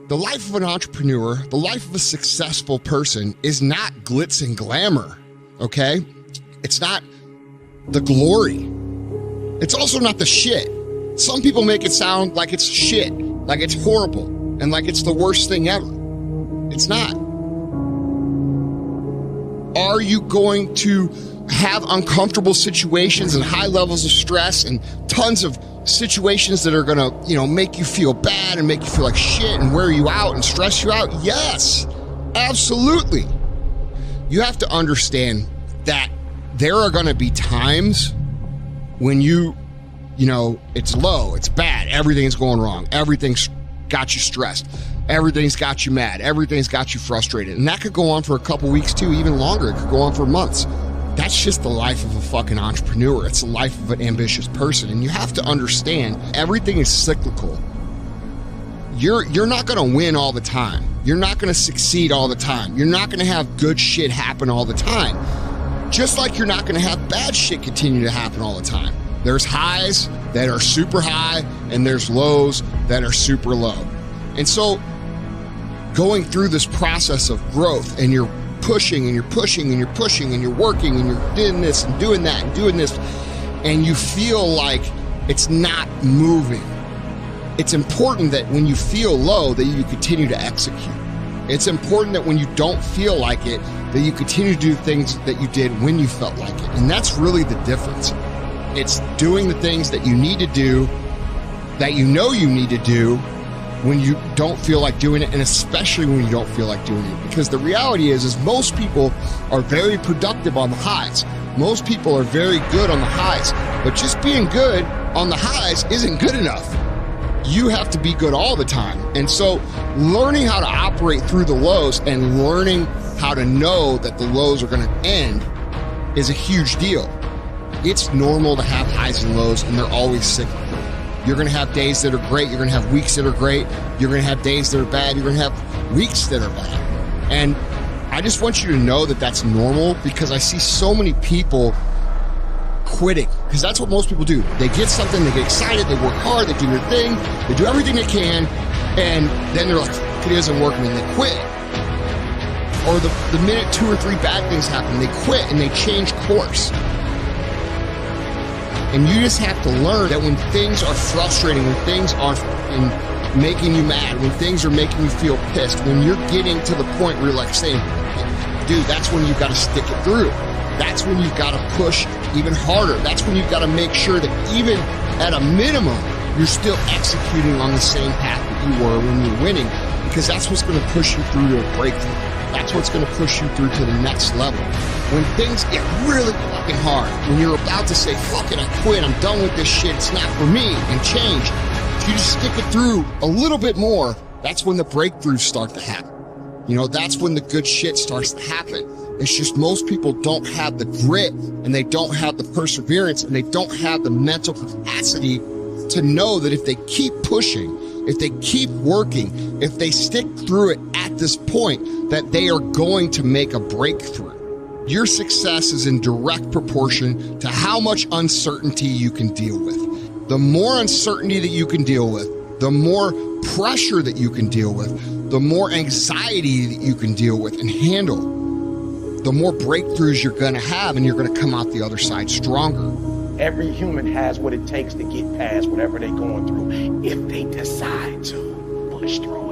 The life of an entrepreneur, the life of a successful person is not glitz and glamour, okay? It's not the glory. It's also not the shit. Some people make it sound like it's shit, like it's horrible, and like it's the worst thing ever. It's not. Are you going to have uncomfortable situations and high levels of stress and tons of situations that are gonna, make you feel bad and make you feel like shit and wear you out and stress you out? Yes, absolutely. You have to understand that there are gonna be times when it's low, it's bad, everything's going wrong, everything's got you stressed, everything's got you mad, everything's got you frustrated. And that could go on for a couple weeks too, even longer. It could go on for months. That's just the life of a fucking entrepreneur. It's the life of an ambitious person. And you have to understand everything is cyclical. You're not gonna win all the time. You're not gonna succeed all the time. You're not gonna have good shit happen all the time. Just like you're not gonna have bad shit continue to happen all the time. There's highs that are super high and there's lows that are super low. And so going through this process of growth, and you're pushing and you're pushing and you're pushing and you're working and you're doing this and doing that and doing this, and you feel like it's not moving. It's important that when you feel low that you continue to execute. It's important that when you don't feel like it, that you continue to do things that you did when you felt like it. And that's really the difference. It's doing the things that you need to do, that you know you need to do, when you don't feel like doing it, and especially when you don't feel like doing it. Because the reality is most people are very productive on the highs. Most people are very good on the highs, but just being good on the highs isn't good enough. You have to be good all the time. And so learning how to operate through the lows and learning how to know that the lows are gonna end is a huge deal. It's normal to have highs and lows, and they're always cyclical. You're gonna have days that are great, you're gonna have weeks that are great, you're gonna have days that are bad, you're gonna have weeks that are bad. And I just want you to know that that's normal, because I see so many people quitting, because that's what most people do. They get something, they get excited, they work hard, they do their thing, they do everything they can, and then they're like, it isn't working, and they quit. Or the minute 2 or 3 bad things happen, they quit and they change course. And you just have to learn that when things are frustrating, when things are making you mad, when things are making you feel pissed, when you're getting to the point where you're like saying, dude, that's when you've got to stick it through. That's when you've got to push even harder. That's when you've got to make sure that even at a minimum, you're still executing on the same path that you were when you're winning, because that's what's going to push you through to a breakthrough. That's what's going to push you through to the next level. When things get really fucking hard, when you're about to say, fuck it, I quit, I'm done with this shit, it's not for me, and change, if you just stick it through a little bit more, that's when the breakthroughs start to happen. That's when the good shit starts to happen. It's just most people don't have the grit, and they don't have the perseverance, and they don't have the mental capacity to know that if they keep pushing, if they keep working, if they stick through it at this point, that they are going to make a breakthrough. Your success is in direct proportion to how much uncertainty you can deal with. The more uncertainty that you can deal with, the more pressure that you can deal with, the more anxiety that you can deal with and handle, the more breakthroughs you're gonna have, and you're gonna come out the other side stronger. Every human has what it takes to get past whatever they're going through if they decide to push through.